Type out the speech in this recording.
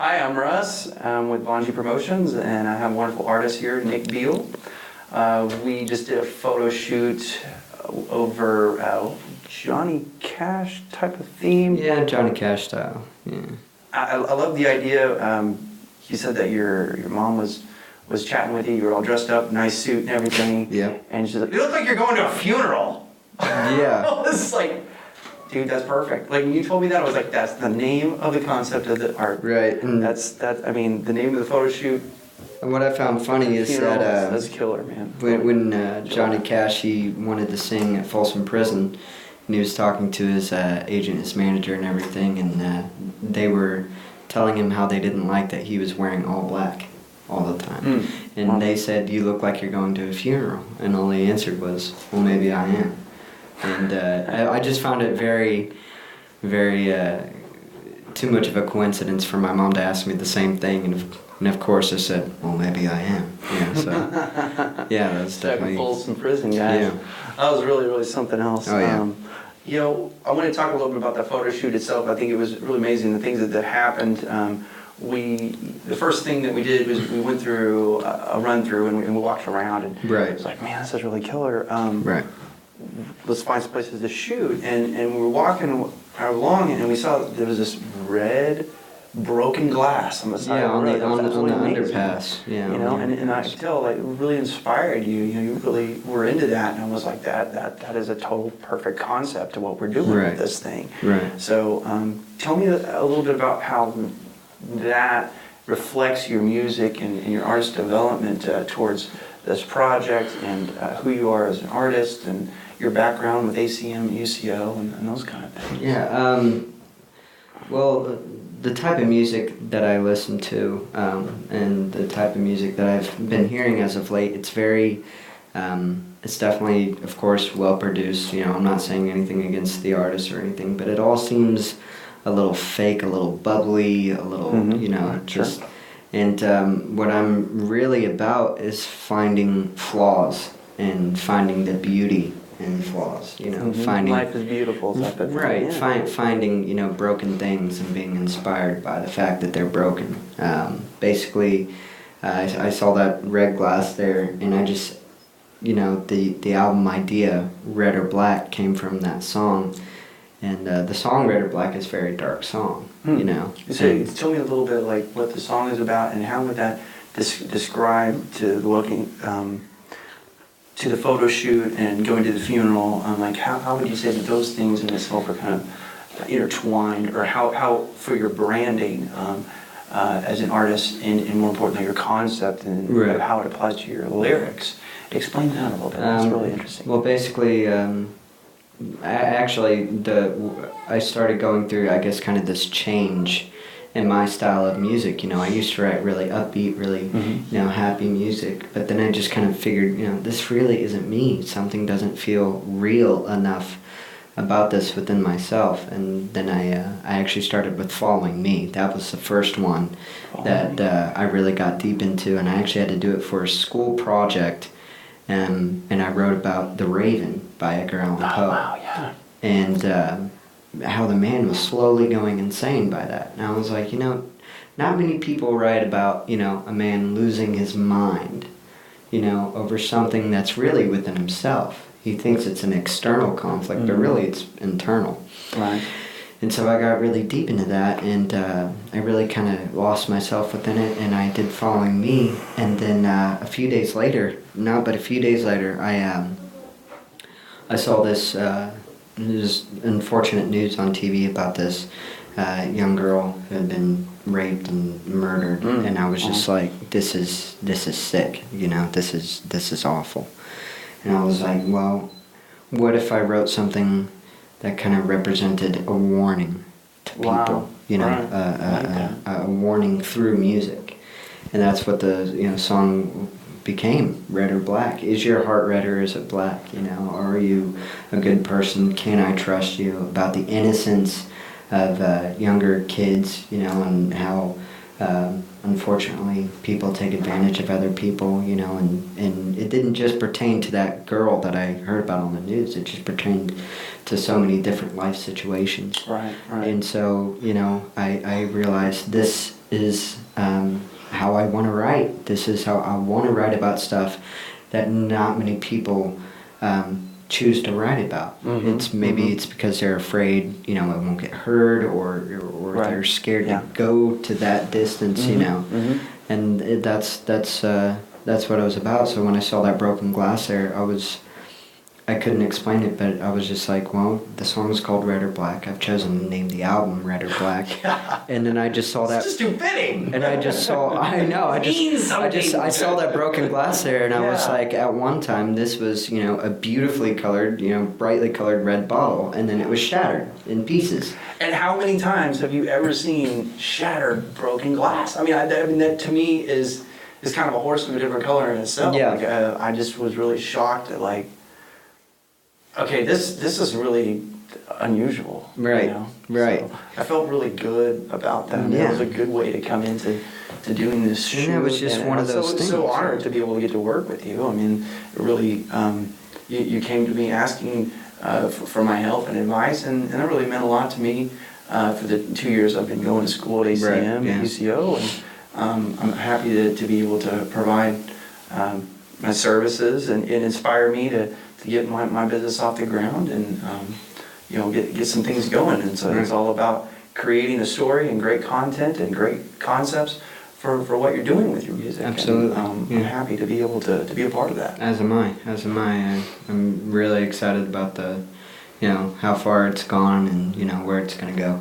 Hi, I'm Russ. I'm with Bonge Promotions, and I have a wonderful artist here, Nick Beale. We just did a photo shoot over Johnny Cash type of theme. Yeah, Johnny Cash style. Yeah. I love the idea. You said that your mom was chatting with you. You were all dressed up, nice suit and everything. Yep. And she's like, "You look like you're going to a funeral." Yeah. I was like, dude, that's perfect. Like when you told me that, I was like, that's the name of the concept of the art. Right. And I mean, the name of the photo shoot. what I found funny is that that's killer, man. when Johnny Cash, he wanted to sing at Folsom Prison, and he was talking to his agent, his manager, and everything, and they were telling him how they didn't like that he was wearing all black all the time. And Wow. they said, "You look like you're going to a funeral," and all he answered was, "Well, maybe I am." And I just found it very, very too much of a coincidence for my mom to ask me the same thing, and of course I said, "Well, maybe I am." Yeah, so yeah, that's definitely. Folsom Prison, guys. Yeah. That was really, really something else. Oh yeah. I want to talk a little bit about the photo shoot itself. I think it was really amazing, the things that happened. The first thing that we did was we went through a run through and we walked around and Right. it was like, man, this is really killer. Right. Let's find some places to shoot. And we were walking along and we saw that there was this red broken glass on the side Yeah, of the road. on the Amazing. underpass. Yeah. You know, and I could tell, like, it really inspired you. You know, you really were into that, and I was like, that is a total perfect concept to what we're doing Right. with this thing. Right. So, tell me a little bit about how that reflects your music and your artist development towards this project, and who you are as an artist, and your background with ACM, UCO, and those kind of things. Yeah. Well, the type of music that I listen to, and the type of music that I've been hearing as of late, it's very, it's definitely, of course, well produced. You know, I'm not saying anything against the artist or anything, but it all seems a little fake, a little bubbly, a little, you know, just. And what I'm really about is finding flaws and finding the beauty in flaws. You know, finding Life is beautiful. Type of thing. right. Yeah. Finding broken things and being inspired by the fact that they're broken. Basically, I saw that red glass there, and I just, the album idea, Red or Black, came from that song. And the song Red or Black is a very dark song, you know. So tell me a little bit like what the song is about, and how would that describe to looking to the photo shoot and going to the funeral? Like how would you say that those things in itself are kind of intertwined, or how for your branding as an artist, and more importantly your concept and right. how it applies to your lyrics? Explain that a little bit. That's really interesting. Well, basically. I started going through, I guess, kind of this change in my style of music. You know, I used to write really upbeat, really, happy music, but then I just kind of figured, this really isn't me. Something doesn't feel real enough about this within myself, and then I actually started with Following Me. That was the first one that I really got deep into, and I actually had to do it for a school project. And I wrote about The Raven by Edgar Allan Poe. Oh, wow, yeah. And how the man was slowly going insane by that. And I was like, not many people write about, a man losing his mind, over something that's really within himself. He thinks it's an external conflict, but really it's internal. Right. And so I got really deep into that, and I really kind of lost myself within it, and I did Following Me. And then a few days later, I saw this unfortunate news on TV about this young girl who had been raped and murdered, and I was just like, this is sick, this is awful. And I was like, well, what if I wrote something that kind of represented a warning to people, a warning through music. And that's what the song became, Red or Black. Is your heart red or is it black? Are you a good person? Can I trust you? About the innocence of younger kids, and how unfortunately people take advantage of other people, and it didn't just pertain to that girl that I heard about on the news. It just pertained to so many different life situations. Right. And so, I realized this is how I want to write. This is how I want to write about stuff that not many people choose to write about. Mm-hmm. It's maybe Mm-hmm. it's because they're afraid, it won't get heard, or Right. they're scared Yeah. to go to that distance, Mm-hmm. And that's what it was about. So when I saw that broken glass there, I couldn't explain it, but I was just like, well, the song is called Red or Black. I've chosen to name the album Red or Black. And then I just saw that. It's just too fitting. And I just saw, I know, I saw that broken glass there, and I was Yeah. like, at one time, this was, a beautifully colored, brightly colored red bottle, and then it was shattered in pieces. And how many times have you ever seen shattered broken glass? I mean, that to me is kind of a horse of a different color in itself. Yeah. Like, I just was really shocked at like, okay, this is really unusual. Right, right. So I felt really good about that. Yeah. It was a good way to come into doing this shoot. And it was just one of those things. So honored to be able to get to work with you. I mean, it really, you came to me asking for my help and advice, and that really meant a lot to me for the 2 years I've been going to school at ACM Right, and yeah. UCO, and I'm happy to be able to provide my services and inspire me to get my business off the ground and get some things going. And so it's all about creating a story and great content and great concepts for what you're doing with your music. Absolutely. And, I'm happy to be able to be a part of that. As am I. I'm really excited about how far it's gone and, where it's going to go.